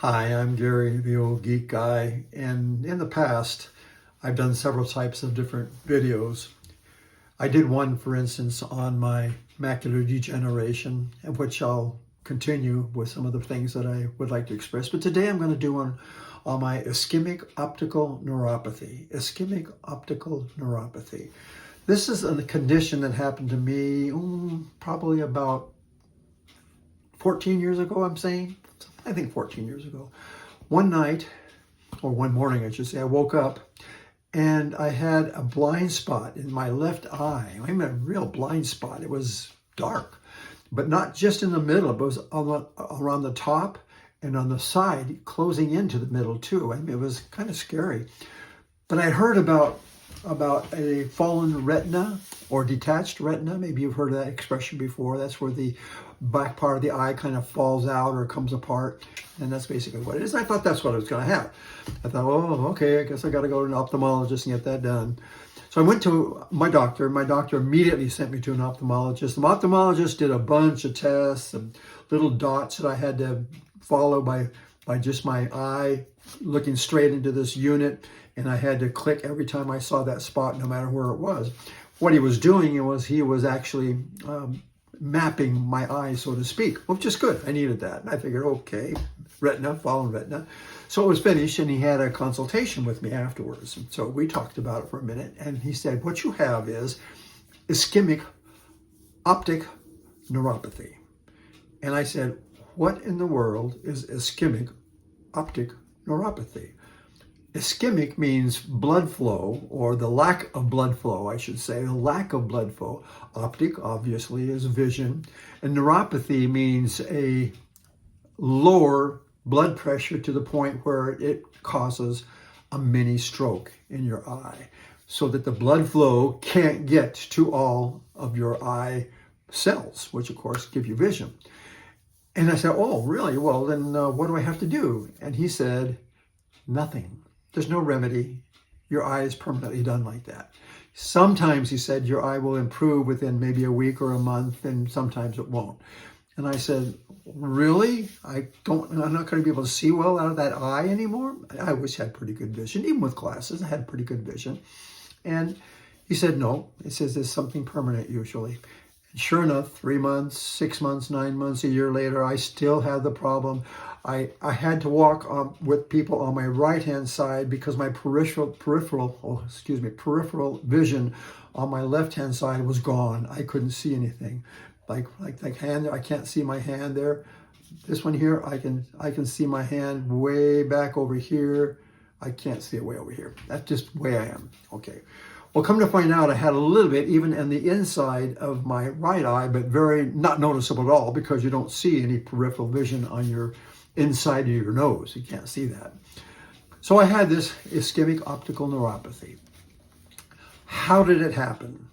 Hi, I'm Gary, the old geek guy, and in the past, I've done several types of different videos. I did one, for instance, on my macular degeneration, in which I'll continue with some of the things that I would like to express. But today I'm going to do one on my ischemic optical neuropathy. Ischemic optical neuropathy. This is a condition that happened to me probably about 14 years ago, I think 14 years ago. One night, or one morning, I should say, I woke up and I had a blind spot in my left eye. I mean, a real blind spot. It was dark, but not just in the middle. It was around the top and on the side, closing into the middle too. I mean, it was kind of scary. But I heard about a fallen retina or detached retina. Maybe you've heard of that expression before. That's where the back part of the eye kind of falls out or comes apart. And that's basically what it is. I thought that's what I was going to have. I thought, oh, okay, I guess I got to go to an ophthalmologist and get that done. So I went to my doctor. My doctor immediately sent me to an ophthalmologist. The ophthalmologist did a bunch of tests and little dots that I had to follow by just my eye looking straight into this unit. And I had to click every time I saw that spot, no matter where it was. What he was doing was he was actually mapping my eye, so to speak, which is good. I needed that. And I figured, okay, retina, fallen retina. So it was finished, and he had a consultation with me afterwards. And so we talked about it for a minute, and he said, what you have is ischemic optic neuropathy. And I said, what in the world is ischemic optic neuropathy? Ischemic means blood flow, or the lack of blood flow, I should say, the lack of blood flow. Optic, obviously, is vision. And neuropathy means a lower blood pressure to the point where it causes a mini stroke in your eye, so that the blood flow can't get to all of your eye cells, which, of course, give you vision. And I said, oh, really? Well, then what do I have to do? And he said, nothing. There's no remedy. Your eye is permanently done like that. Sometimes, he said, your eye will improve within maybe a week or a month, and sometimes it won't. And I said, really? I'm not going to be able to see well out of that eye anymore? I always had pretty good vision. Even with glasses, I had pretty good vision. And he said, no. He says there's something permanent usually. And sure enough, 3 months, 6 months, 9 months, a year later, I still had the problem. I had to walk with people on my right-hand side because my peripheral vision on my left-hand side was gone. I couldn't see anything. Like hand, I can't see my hand there. This one here, I can see my hand way back over here. I can't see it way over here. That's just the way I am. Okay. Well, come to find out, I had a little bit even in the inside of my right eye, but very not noticeable at all because you don't see any peripheral vision on your inside of your nose. You can't see that. So I had this ischemic optical neuropathy. How did it happen?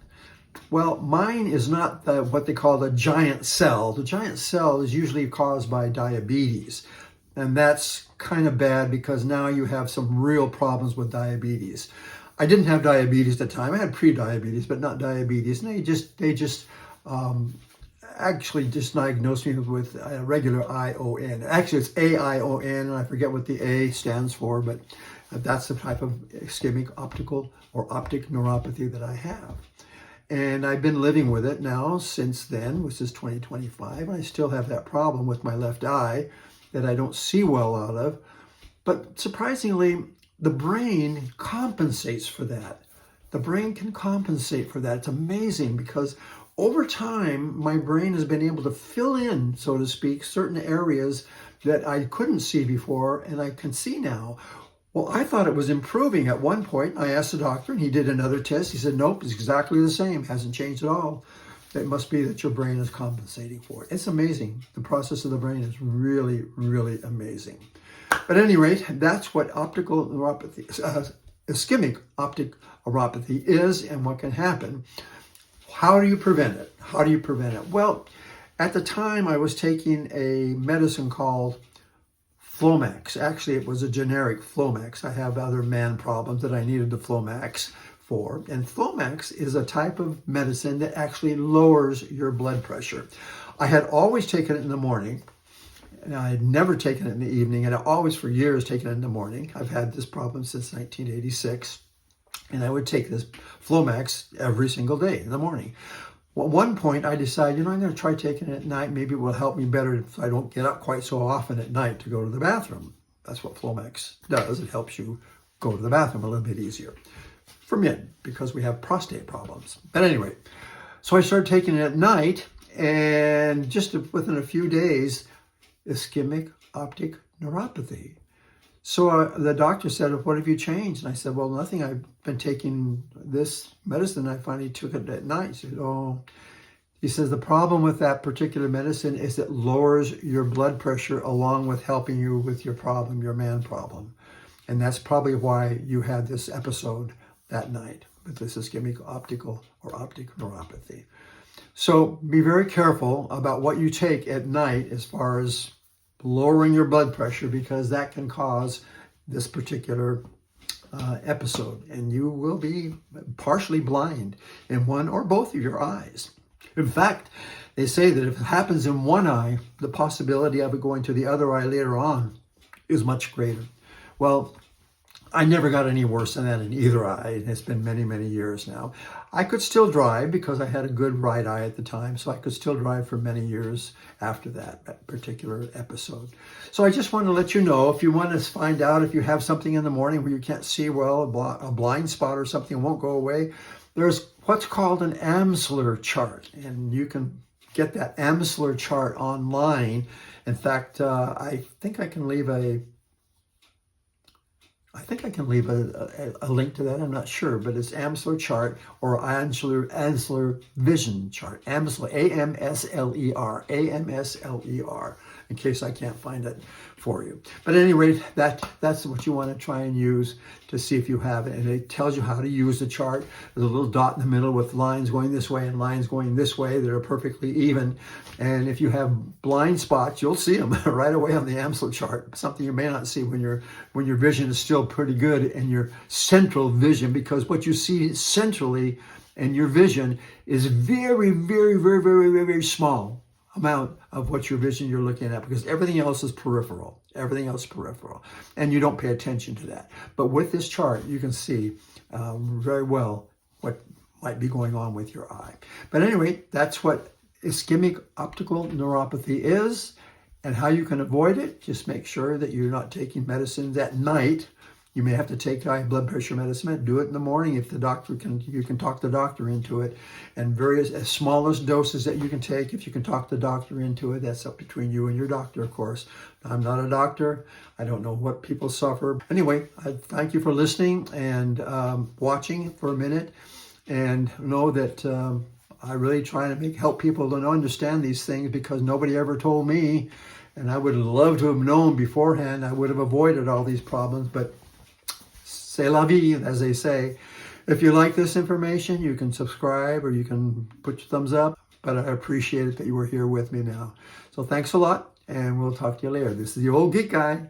Well, mine is not what they call the giant cell. The giant cell is usually caused by diabetes. And that's kind of bad because now you have some real problems with diabetes. I didn't have diabetes at the time. I had pre-diabetes, but not diabetes. And they just actually just diagnosed me with a regular ION. Actually, it's AION, and I forget what the A stands for, but that's the type of ischemic optical or optic neuropathy that I have. And I've been living with it now since then, which is 2025. I still have that problem with my left eye that I don't see well out of. But surprisingly, the brain compensates for that. The brain can compensate for that. It's amazing because over time, my brain has been able to fill in, so to speak, certain areas that I couldn't see before and I can see now. Well, I thought it was improving at one point. I asked the doctor and he did another test. He said, nope, it's exactly the same. Hasn't changed at all. It must be that your brain is compensating for it. It's amazing. The process of the brain is really, really amazing. But at any rate, that's what optical neuropathy, ischemic optic neuropathy is and what can happen. How do you prevent it? How do you prevent it? Well, at the time I was taking a medicine called Flomax. Actually, it was a generic Flomax. I have other man problems that I needed the Flomax for. And Flomax is a type of medicine that actually lowers your blood pressure. I had always taken it in the morning, And I had never taken it in the evening, and I always for years taken it in the morning. I've had this problem since 1986, and I would take this Flomax every single day in the morning. Well, at one point I decided, I'm going to try taking it at night. Maybe it will help me better if I don't get up quite so often at night to go to the bathroom. That's what Flomax does. It helps you go to the bathroom a little bit easier for men because we have prostate problems. But anyway, so I started taking it at night, and just within a few days, ischemic optic neuropathy. So the doctor said, what have you changed? And I said, well, nothing. I've been taking this medicine. I finally took it at night. He said, oh. He says, the problem with that particular medicine is it lowers your blood pressure along with helping you with your problem, your man problem. And that's probably why you had this episode that night with this ischemic optical or optic neuropathy. So be very careful about what you take at night as far as lowering your blood pressure, because that can cause this particular episode, and you will be partially blind in one or both of your eyes. In fact, they say that if it happens in one eye, the possibility of it going to the other eye later on is much greater. Well, I never got any worse than that in either eye. It's been many, many years now. I could still drive because I had a good right eye at the time, so I could still drive for many years after that particular episode. So I just want to let you know, if you want to find out if you have something in the morning where you can't see well, a blind spot or something won't go away, there's what's called an Amsler chart, and you can get that Amsler chart online. In fact, I think I can leave a link to that. I'm not sure, but it's Amsler chart or Amsler vision chart. Amsler, A-M-S-L-E-R, A-M-S-L-E-R, in case I can't find it for you. But at any rate, that's what you want to try and use to see if you have it. And it tells you how to use the chart. There's a little dot in the middle with lines going this way and lines going this way that are perfectly even. And if you have blind spots, you'll see them right away on the Amsler chart, something you may not see when your vision is still pretty good in your central vision, because what you see centrally in your vision is very, very, very, very, very, very small amount of what your vision you're looking at, because everything else is peripheral. Everything else is peripheral, and you don't pay attention to that. But with this chart, you can see very well what might be going on with your eye. But anyway, that's what ischemic optical neuropathy is, and how you can avoid it. Just make sure that you're not taking medicines at night. You may have to take high blood pressure medicine. Do it in the morning if the doctor you can talk the doctor into it. And various smallest doses that you can take, if you can talk the doctor into it, that's up between you and your doctor, of course. I'm not a doctor. I don't know what people suffer. Anyway, I thank you for listening and watching for a minute, and know that I really try to help people to understand these things, because nobody ever told me, and I would love to have known beforehand. I would have avoided all these problems, but c'est la vie, as they say. If you like this information, you can subscribe or you can put your thumbs up, but I appreciate it that you were here with me now. So thanks a lot, and we'll talk to you later. This is the Old Geek Guy.